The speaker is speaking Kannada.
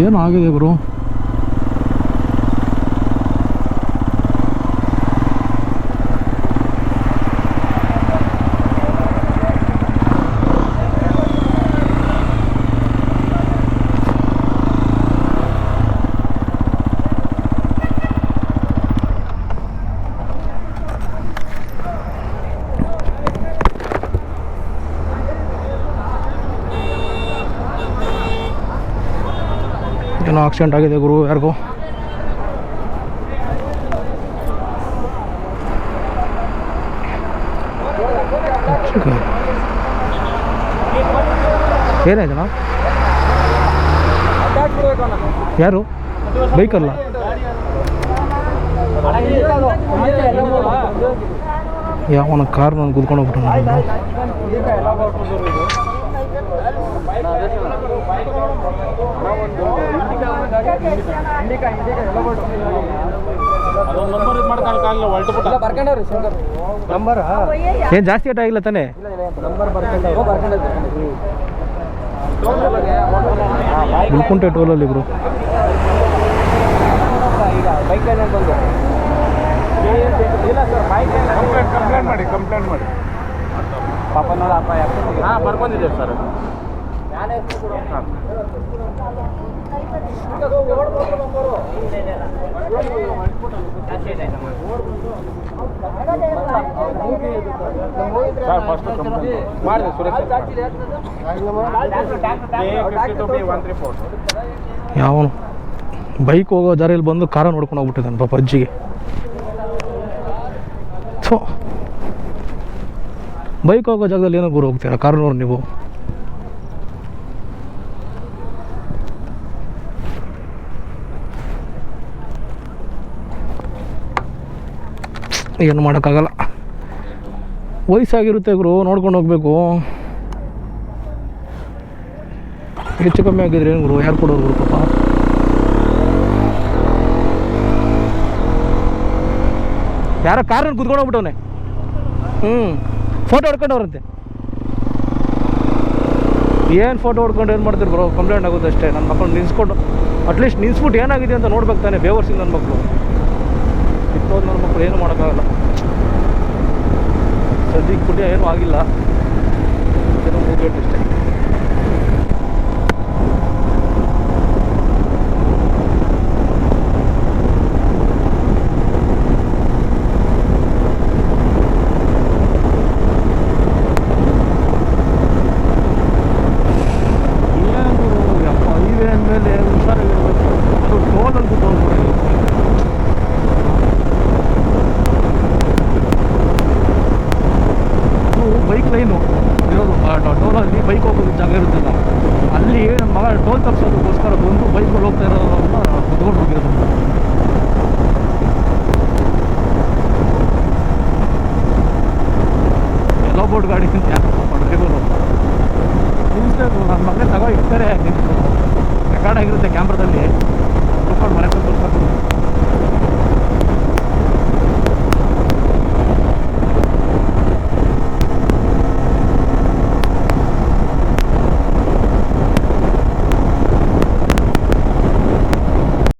ಏನು ಆಗಿದೆ ಗುರು? ಏನೋ ಆಕ್ಸಿಡೆಂಟ್ ಆಗಿದೆ ಗುರು, ಯಾರಿಗೋ. ಏನಾಯ್ತಣ್ಣ? ಯಾರು? ಬೈಕಲ್ಲ, ಯಾವನ ಕಾರ್ ನಾನು ಕುದ್ಕೊಂಡು ಹೋಗ್ಬಿಟ್ಟು ಏನು ಜಾಸ್ತಿ ಏಟ್ ಆಗಿಲ್ಲ ತಾನೆ? ಗುಲ್ಕುಂಟೆ ಟೋಲಲ್ಲಿ ಇಬ್ರು ಕಂಪ್ಲೇಂಟ್ ಮಾಡಿ ಪಾಪ ನೋಡಪ್ಪ. ಹಾಂ, ಬರ್ಕೊಂಡಿದ್ದೇವೆ ಸರ್. ಫಸ್ಟ್ ಮಾಡಿದೆ ಸುರೇಶ್. ಯಾವನು ಬೈಕ್ ಹೋಗೋ ದಾರಿಯಲ್ಲಿ ಬಂದು ಕಾರ ನೋಡ್ಕೊಂಡು ಹೋಗ್ಬಿಟ್ಟಿದ್ದಾನೆ ಪಾಪ ಅಜ್ಜಿಗೆ. ಸೊ ಬೈಕ್ ಹೋಗೋ ಜಾಗದಲ್ಲಿ ಏನೋ ಗುರು ಹೋಗ್ತೀರಾ ಕಾರ್ನವ್ರು ನೀವು? ಏನು ಮಾಡೋಕ್ಕಾಗಲ್ಲ, ವಯಸ್ಸಾಗಿರುತ್ತೆ ಗುರು, ನೋಡ್ಕೊಂಡು ಹೋಗ್ಬೇಕು. ಹೆಚ್ಚು ಕಮ್ಮಿ ಆಗಿದ್ರೆ ಏನು ಗುರು, ಯಾರು ಕೊಡೋರು ಗುರು ಪಾಪ. ಯಾರೋ ಕಾರ್ನಲ್ಲಿ ಕುತ್ಕೊಂಡು ಹೋಗ್ಬಿಟ್ಟವನೆ. ಫೋಟೋ ಹೊಡ್ಕೊಂಡವ್ರಂತೆ. ಏನು ಫೋಟೋ ಹೊಡ್ಕೊಂಡು ಏನು ಮಾಡ್ತೀರಿ ಬ್ರೋ? ಕಂಪ್ಲೇಂಟ್ ಆಗೋದು ಅಷ್ಟೇ. ನನ್ನ ಮಕ್ಕಳು ನಿಲ್ಸ್ಕೊಂಡು ಅಟ್ಲೀಸ್ಟ್ ನಿಲ್ಸ್ಬಿಟ್ಟು ಏನಾಗಿದೆ ಅಂತ ನೋಡ್ಬೇಕು ತಾನೆ. ಬೇವರ್ಸಿಂಗ್ ನನ್ನ ಮಕ್ಕಳು, ಇಪ್ಪತ್ತು ನನ್ನ ಮಕ್ಕಳು ಏನು ಮಾಡೋಕ್ಕಾಗಲ್ಲ. ಸದ್ಯಕ್ಕೆ ಪುಣ್ಯ ಏನೂ ಆಗಿಲ್ಲ, ಏನೋ ಮೂವ್ಮೆಂಟ್ ಇಷ್ಟೇ. ಬೈಕ್ ಲೈನು ಇರೋದು ಟೋಲಲ್ಲಿ ಬೈಕ್ ಹೋಗೋದು ಜಾಗ ಇರುತ್ತಲ್ಲ, ಅಲ್ಲಿ ನನ್ನ ಮಗ ಟೋಲ್ ತಪ್ಪಿಸೋದಕ್ಕೋಸ್ಕರ ಬಂದು ಬೈಕ್ಗಳು ಹೋಗ್ತಾ ಇರೋದನ್ನ ಕುತ್ಕೊಂಡು ಹೋಗಿರೋದು. ಎಲ್ಲೋ ಬೋರ್ಡ್ ಗಾಡಿ ಡ್ರೈವರು ನಿಲ್ಸ್ಬೇಕು. ನನ್ನ ಮಗನೇ ತಗೋ ಇರ್ತಾರೆ, ರೆಕಾರ್ಡ್ ಆಗಿರುತ್ತೆ ಕ್ಯಾಮ್ರಾದಲ್ಲಿ, ಕುತ್ಕೊಂಡು ಮನೆ ತಗೊಂಡು